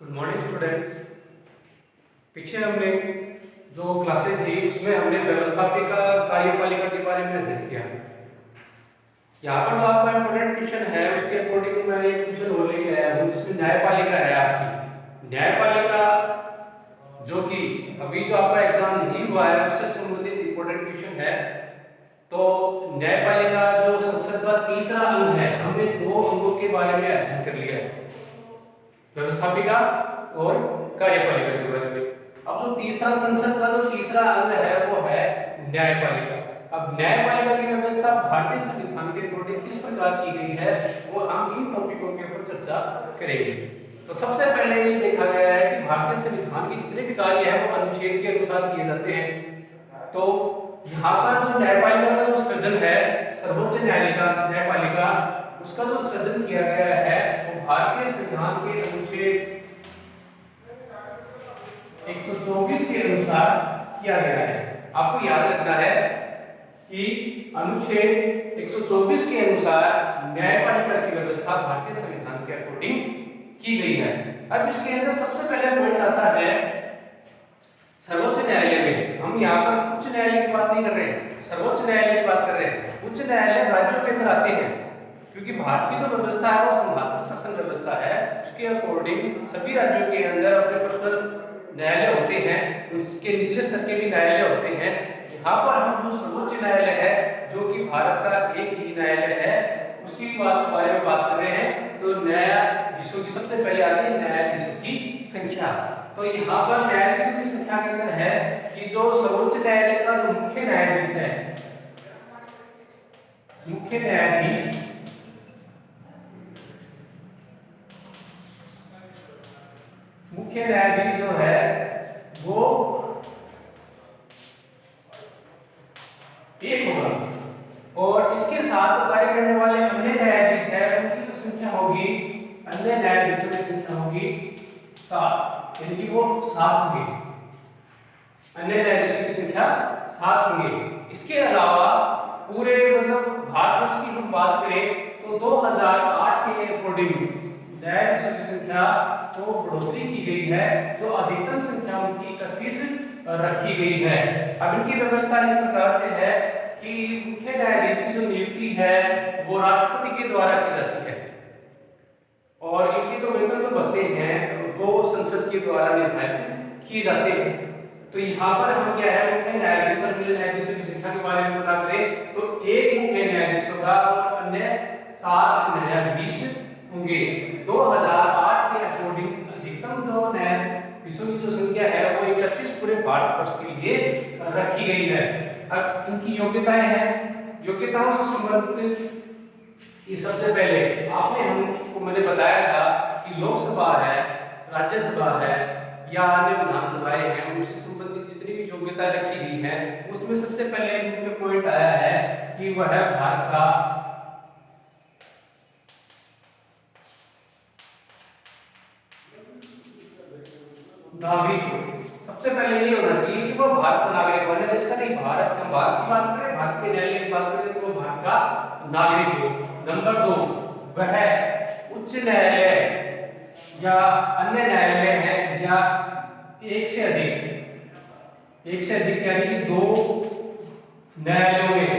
Good morning students. पीछे हमने जो क्लासेज थी उसमें हमने व्यवस्थापिका कार्यपालिका के बारे में अध्ययन किया। यहाँ पर जो आपका इम्पोर्टेंट क्वेश्चन है उसके अकॉर्डिंग मैं एक क्वेश्चन और लेके आया हूँ जिसमें न्यायपालिका है आपकी। न्यायपालिका जो कि अभी जो आपका एग्जाम नहीं हुआ है उससे संबंधित इम्पोर्टेंट क्वेश्चन है। तो न्यायपालिका जो संसद का तीसरा अंग है, हमने दो अंगों के बारे में अध्ययन कर लिया है, व्यवस्थापिका और कार्यपालिका के बारे में। अब जो तीसरा संसद का जो तीसरा अंग है वो है न्यायपालिका। अब न्यायपालिका की व्यवस्था भारतीय संविधान के अकॉर्डिंग किस प्रकार की गई है वो हम इन टॉपिकों के ऊपर चर्चा करेंगे। तो सबसे पहले ये देखा गया है कि भारतीय संविधान के जितने भी कार्य हैं वो अनुच्छेद के अनुसार किए जाते हैं। तो यहाँ पर जो न्यायपालिका का जो सृजन है, सर्वोच्च न्यायपालिका उसका जो सृजन किया गया है वो भारतीय संविधान के अनुच्छेद 124 के अनुसार किया गया है। आपको याद रखना है कि अनुच्छेद 124 के अनुसार न्यायपालिका की व्यवस्था भारतीय संविधान के अकॉर्डिंग की गई है। अब इसके अंदर सबसे पहले पॉइंट आता है सर्वोच्च न्यायालय में। हम यहाँ पर उच्च न्यायालय की बात नहीं कर रहे हैं, सर्वोच्च न्यायालय की बात कर रहे हैं। उच्च न्यायालय राज्यों के अंदर आते हैं क्योंकि भारत की जो व्यवस्था है वो संघात्मक शासन व्यवस्था है। उसके अकॉर्डिंग सभी राज्यों के अंदर अपने पर्सनल न्यायालय होते हैं, उसके निचले स्तर के भी न्यायालय होते हैं। यहाँ पर हम जो सर्वोच्च न्यायालय है जो कि भारत का एक ही न्यायालय है उसकी बारे में बात कर रहे हैं। तो न्यायाधीशों की सबसे पहले आती है न्यायाधीशों की संख्या। तो यहाँ पर न्यायाधीशों की संख्या के अंदर है कि जो सर्वोच्च न्यायालय का जो मुख्य न्यायाधीश है, मुख्य न्यायाधीश जो है वो एक होगा और इसके साथ कार्य करने वाले अन्य न्यायाधीश है उनकी जो संख्या होगी, अन्य न्यायाधीशों की संख्या होगी 7, यानी कि वो 7 होंगे। अन्य न्यायाधीशों की संख्या 7 होंगे। इसके अलावा पूरे मतलब भारतवर्ष की हम बात करें तो 2008 के अकॉर्डिंग न्यायाधीशों की संख्या तो बढ़ोतरी की गई है, जो अधिकतम संख्या उनकी 31 रखी गई है। अब इनकी व्यवस्था इस प्रकार से है कि मुख्य न्यायाधीश की जो नियुक्ति है वो राष्ट्रपति के द्वारा की जाती है और इनके जो वेतन जो भत्ते हैं वो संसद के द्वारा निर्धारित किए जाते हैं। तो यहाँ पर हम क्या है मुख्य न्यायाधीश और अन्य न्यायाधीशों की संख्या के बारे में बात करें तो एक मुख्य न्यायाधीश होगा और अन्य 7 न्यायाधीश होंगे। 2008 के अकॉर्डिंग अधिकतम जो न्यायाधीशों की जो संख्या है वो 31 पूरे भारतवर्ष के लिए रखी गई है। अब इनकी योग्यताएं हैं, योग्यताओं से संबंधित ये सबसे पहले हमको मैंने बताया था कि लोकसभा है, राज्यसभा है या अन्य विधानसभाएं हैं, उनसे संबंधित जितनी भी योग्यता रखी गई है उसमें सबसे पहले मुख्य पॉइंट आया है कि वह है भारत का नागरिक। सबसे पहले ये होना चाहिए कि वो भारत का नागरिक, वरना देश का नहीं, भारत का, भारत की बात करें, भारत के न्यायालय की बात करें तो वो भारत का नागरिक हो। नंबर 2, वह उच्च न्यायालय या अन्य न्यायालय है या एक से अधिक यानी कि 2 न्यायालयों में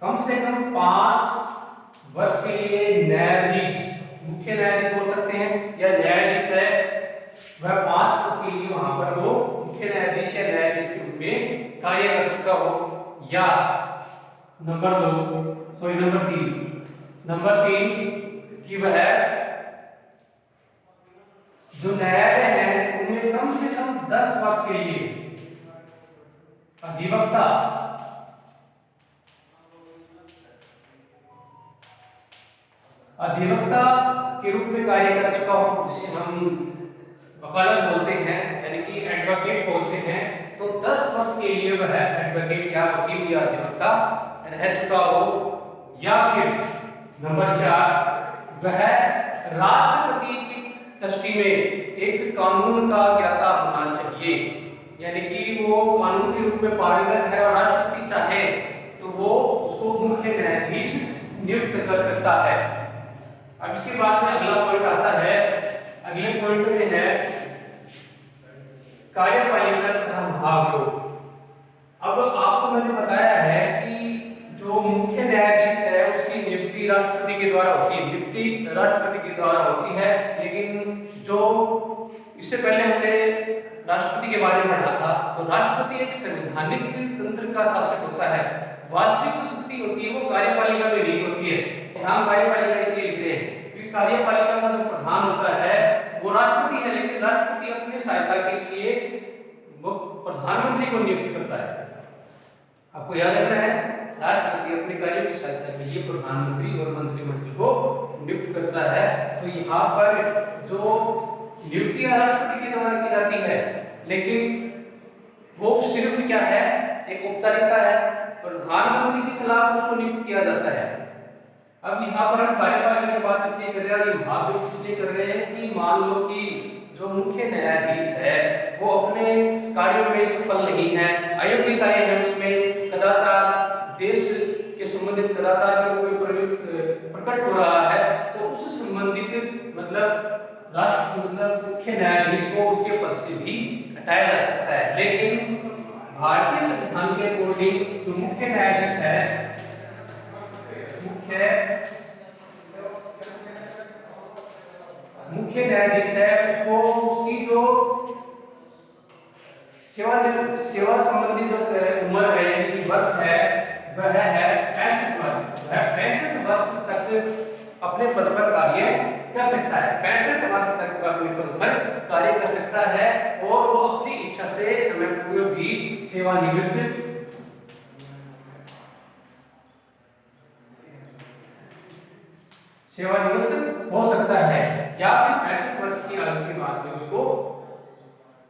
कम से कम 5 वर्ष के लिए न्यायाधीश, मुख्य न्यायाधीश बोल सकते हैं या न्यायाधीश है वह 5 वर्ष के लिए वहां पर वो मुख्य न्यायाधीश या न्यायाधीश के रूप में कार्य कर चुका हो। या नंबर 3 कि वह जो न्यायालय है उनमें कम से कम 10 वर्ष के लिए अधिवक्ता के रूप में कार्य कर चुका हो, जिसे हम वकालत बोलते हैं यानी कि एडवोकेट बोलते हैं। तो 10 वर्ष के लिए वह एडवोकेट या वकील या अधिवक्ता रह चुका हो। या फिर नंबर 4, वह राष्ट्रपति की दृष्टि में एक कानून का ज्ञाता होना चाहिए, यानी कि वो कानून के रूप में पारंगत है और राष्ट्रपति चाहे तो वो उसको मुख्य न्यायाधीश नियुक्त कर सकता है। अब इसके बाद में अगला पॉइंट आता है, अगले पॉइंट में है कार्यपालिका तथा महाभियोग। अब आपको मैंने बताया है कि जो मुख्य न्यायाधीश है उसकी नियुक्ति राष्ट्रपति के द्वारा होती है, नियुक्ति राष्ट्रपति के द्वारा होती है, लेकिन जो इससे पहले हमने राष्ट्रपति के बारे में पढ़ा था, तो राष्ट्रपति एक संवैधानिक तंत्र का शासक होता है। वास्तविक जो शक्ति होती है वो कार्यपालिका में नहीं होती है। यहाँ कार्यपालिका इसलिए लिखते हैं क्योंकि कार्यपालिका का जो प्रधान होता है वो राष्ट्रपति है, लेकिन राष्ट्रपति अपनी सहायता के लिए वो प्रधानमंत्री को नियुक्त करता है। आपको याद रखना है, राष्ट्रपति अपने कार्यों की सहायता के लिए प्रधानमंत्री और मंत्रिमंडल को नियुक्त करता है। तो यहाँ पर जो नियुक्तियां राष्ट्रपति के द्वारा की जाती है, लेकिन वो सिर्फ क्या है, एक औपचारिकता है। प्रधानमंत्री की सलाह पर उसको नियुक्त किया जाता है। अब यहाँ पर हम कार्यपालिका की बात इसलिए कर रहे हैं, महाभियोग इसलिए कर रहे हैं कि मान लो कि जो मुख्य न्यायाधीश है वो अपने कार्यों में सफल नहीं है, अयोग्यताएं हैं उसमें, कदाचार देश के संबंधित कदाचार के रूप में प्रकट हो रहा है, तो उस संबंधित मतलब मुख्य न्यायाधीश को उसके पद से भी हटाया जा सकता है। लेकिन भारतीय संविधान के अकॉर्डिंग जो मुख्य न्यायाधीश है, मुख्य न्यायाधीश है उसको उसकी जो सेवा संबंधी जो उम्र है यानी कि वर्ष है वह है 65 वर्ष। वह 65 वर्ष तक अपने पद पर कार्य कर सकता है। 65 वर्ष तक वह अपने पद पर कार्य कर सकता है और वो अपनी इच्छा से समय पूर्व भी सेवानिवृत्त हो सकता है, या फिर 65 वर्ष की आयु के बाद में उसको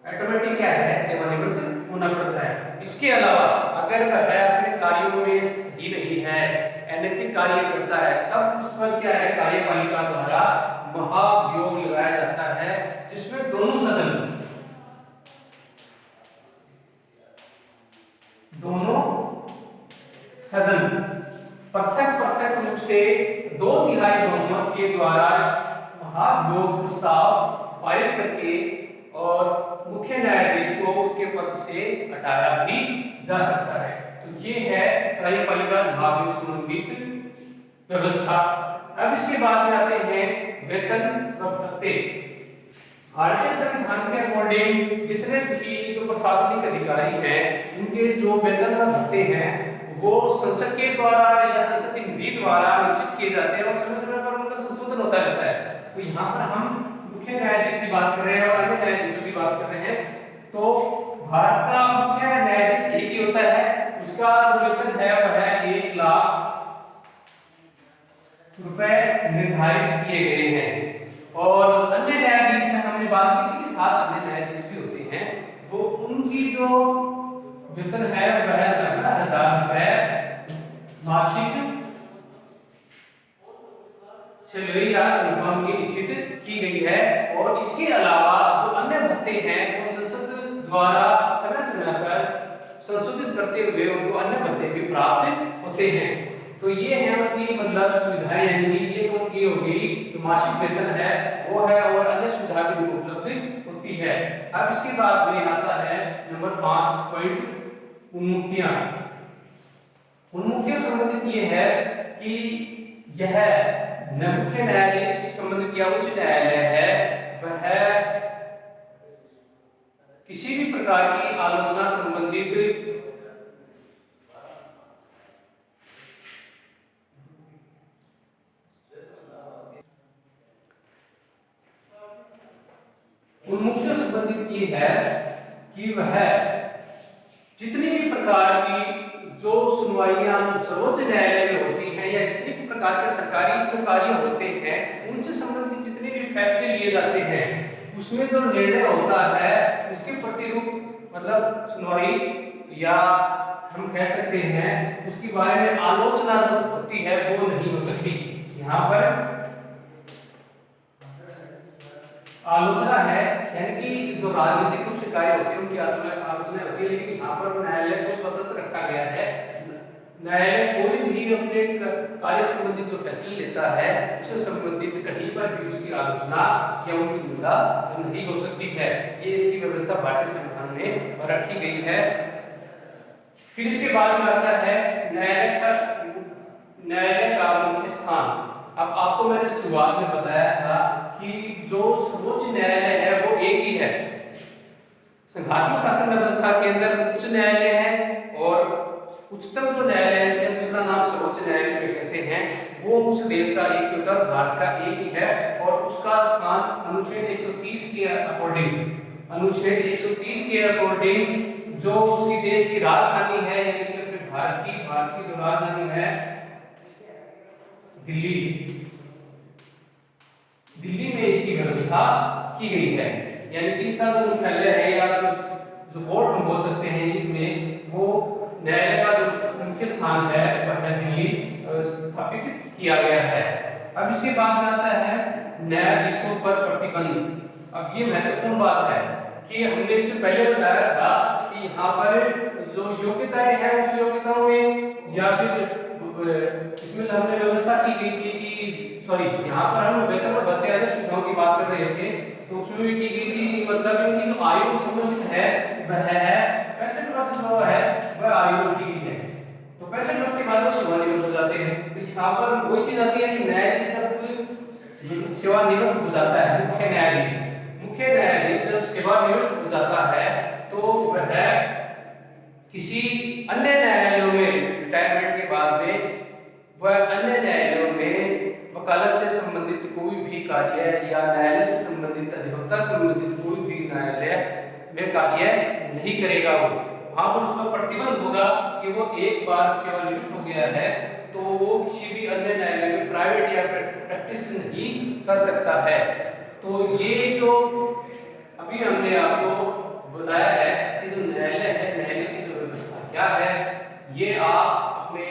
ऑटोमेटिक क्या है, सेवानिवृत्त होना पड़ता है। इसके अलावा अगर वह अपने कार्यों में सही नहीं है, अनैतिक कार्य करता है, तब उस पर क्या है, कार्यपालिका द्वारा महाभियोग लगाया जाता है, जिसमें दोनों सदन पृथक रूप से 2/3 बहुमत के द्वारा महाभियोग प्रस्ताव पारित करके और मुख्य न्यायाधीश को उसके पद से हटाया भी जा सकता है। तो ये है कार्यपालिका महाभियोग संबंधित व्यवस्था। अब इसके बाद में आते हैं वेतन व भत्ते। भारतीय संविधान के अकॉर्डिंग जितने भी जो प्रशासनिक अधिकारी हैं उनके जो वेतन व भत्ते हैं वो संसद के द्वारा या संसद की निधि द्वारा निश्चित किए जाते हैं और समय समय पर उनका संशोधन होता रहता है। तो यहाँ पर हम मुख्य न्यायाधीश की बात कर रहे हैं और अन्य न्यायाधीशों की बात कर रहे हैं। तो भारत का मुख्य न्यायाधीश एक ही होता है, उसका जो वेतन है वह 1 लाख रुपए निर्धारित किए गए हैं। और अन्य न्यायाधीश हमने बात की थी कि 7 अन्य न्यायाधीश भी होते हैं, वो उनकी जो वेतन है वह 90,000 रुपए मासिक सैलरी या तनख्वाह की निश्चित की गई है। और इसके अलावा जो अन्य भत्ते हैं वो संसद द्वारा समय समय पर संशोधित करते हुए उनको अन्य भत्ते भी प्राप्त होते हैं। तो ये है उनकी मतलब सुविधाएं, यानी ये तो उनकी होगी जो मासिक वेतन है वो है और अन्य सुविधा भी उपलब्ध होती है। अब इसके बाद में आता है नंबर 5 पॉइंट उन्मुखियां। उन्मुखियों संबंधित ये है कि यह मुख्य न्यायाधीश संबंधित या उच्च न्यायालय है वह किसी भी प्रकार की आलोचना संबंधित उन्मुखियों संबंधित ये है कि वह जितनी भी प्रकार की जो सुनवाइयां सर्वोच्च न्यायालय में होती हैं या जितनी भी प्रकार के सरकारी जो कार्य होते हैं उनसे संबंधित जितने भी फैसले लिए जाते हैं उसमें जो निर्णय होता है उसके प्रतिरूप मतलब सुनवाई या हम कह सकते हैं उसके बारे में आलोचना जो होती है वो नहीं हो सकती। यहाँ पर आलोचना है यानी कि जो राजनीतिक रूप से कार्य होते हैं उनकी आलोचना होती है, लेकिन यहाँ पर न्यायालय को स्वतंत्र रखा गया है न्यायालय कोई भी अपने कार्य संबंधित जो फैसले लेता है उससे संबंधित कहीं पर भी उसकी आलोचना या उनकी निंदा नहीं हो सकती है। ये इसकी व्यवस्था भारतीय संविधान में रखी गई है। फिर इसके बाद में आता है न्यायालय का मुख्य स्थान। अब आपको मैंने शुरुआत में बताया था कि जो सर्वोच्च न्यायालय है वो एक ही है। संघात्मक शासन व्यवस्था के अंदर उच्च न्यायालय है और उच्चतम जो न्यायालय है जिसे दूसरा नाम सर्वोच्च न्यायालय भी कहते हैं, वो उस देश का एक ही होता है, भारत का एक ही है और उसका स्थान अनुच्छेद 130 के अकॉर्डिंग, अनुच्छेद 130 के अकॉर्डिंग जो उसी देश की राजधानी है यानी कि अपने भारत की जो राजधानी है दिल्ली में इसकी व्यवस्था की गई है। यानी कि इसका जो मुख्यालय है या जो कोर्ट हम बोल सकते हैं इसमें, वो न्यायालय का जो मुख्य स्थान है वह है दिल्ली स्थापित किया गया है। अब इसके बाद में आता है न्यायाधीशों पर प्रतिबंध। अब ये महत्वपूर्ण बात है कि हमने इससे पहले बताया था कि यहाँ पर जो योग्यताएं हैं उस योग्यताओं में या फिर इसमें हमने व्यवस्था की गई थी कि यहाँ पर हम वेतन और भत्ते आदि सुविधाओं की बात कर रहे थे, तो उसमें भी की गई थी कि मतलब इनकी जो आयु संबंधित है वह है 65 वर्ष जो है वह आयु की गई है। तो 65 वर्ष के बाद वो सेवानिवृत्त हो जाते हैं। तो यहाँ पर कोई चीज ऐसी है कि न्यायाधीश जब सेवानिवृत्त हो जाता है, मुख्य न्यायाधीश जब सेवानिवृत्त हो जाता है तो वह किसी अन्य न्यायालयों में रिटायरमेंट के बाद में वह अन्य न्यायालयों में वकालत से संबंधित कोई भी कार्य या न्यायालय से संबंधित अधिवक्ता संबंधित कोई भी न्यायालय में कार्य नहीं करेगा। वहां पर उस पर प्रतिबंध होगा कि वो एक बार सेवानिवृत्त हो गया है तो वो किसी भी अन्य न्यायालय में प्राइवेट या प्रैक्टिस नहीं कर सकता है। तो ये जो अभी हमने आपको बताया है कि जो न्यायालय है, न्यायालय की जो व्यवस्था क्या है, ये आप अपने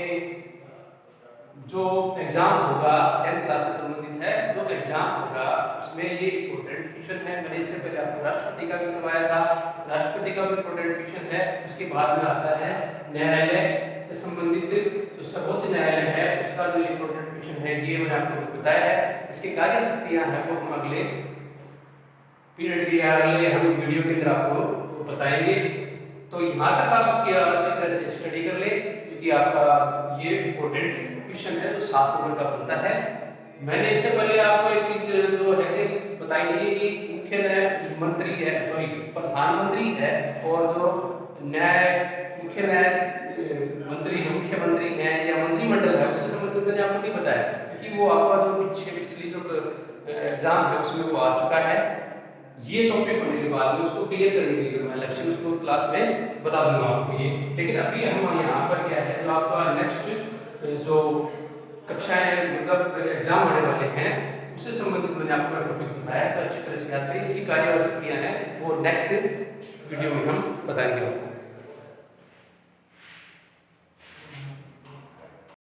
जो एग्जाम होगा 10th क्लास से संबंधित है, जो एग्जाम होगा उसमें ये इम्पोर्टेंट क्वेश्चन है। मैंने इससे पहले आपको राष्ट्रपति का भी करवाया था, राष्ट्रपति का भी इम्पोर्टेंट क्वेश्चन है। उसके बाद में आता है न्यायालय से संबंधित जो सर्वोच्च न्यायालय है उसका जो इम्पोर्टेंट क्वेश्चन है, ये मैंने आपको बताया है। इसकी कार्य शक्तियां हैं वो हम अगले पीरियड के अगले हम वीडियो के अंदर आपको बताएंगे। तो यहाँ तक आप उसकी अच्छी तरह से स्टडी कर ले, क्योंकि आपका ये इम्पोर्टेंट क्वेश्चन है जो 7 नंबर का बनता है। मैंने इससे पहले आपको एक चीज जो है बताई नहीं कि मुख्य न्याय मंत्री है, प्रधानमंत्री है और जो मुख्य न्याय मंत्री है, मुख्यमंत्री है या मंत्रिमंडल है, उससे संबंधित मैंने आपको नहीं बताया, क्योंकि वो आपका जो पिछली जो एग्जाम है उसमें वो आ चुका है। ये टॉपिक होने के बाद में उसको क्लियर करने के लिए मैं लक्ष्य उसको क्लास में बता दूंगा आपको ये। लेकिन अभी हम यहाँ पर क्या है, जो आपका नेक्स्ट जो कक्षाएं मतलब एग्जाम होने वाले हैं उससे संबंधित मैंने आपको टॉपिक बताया, तो अच्छी तरह से याद करिए। इसकी कार्य शक्तियाँ हैं वो नेक्स्ट वीडियो में हम बताएंगे आपको।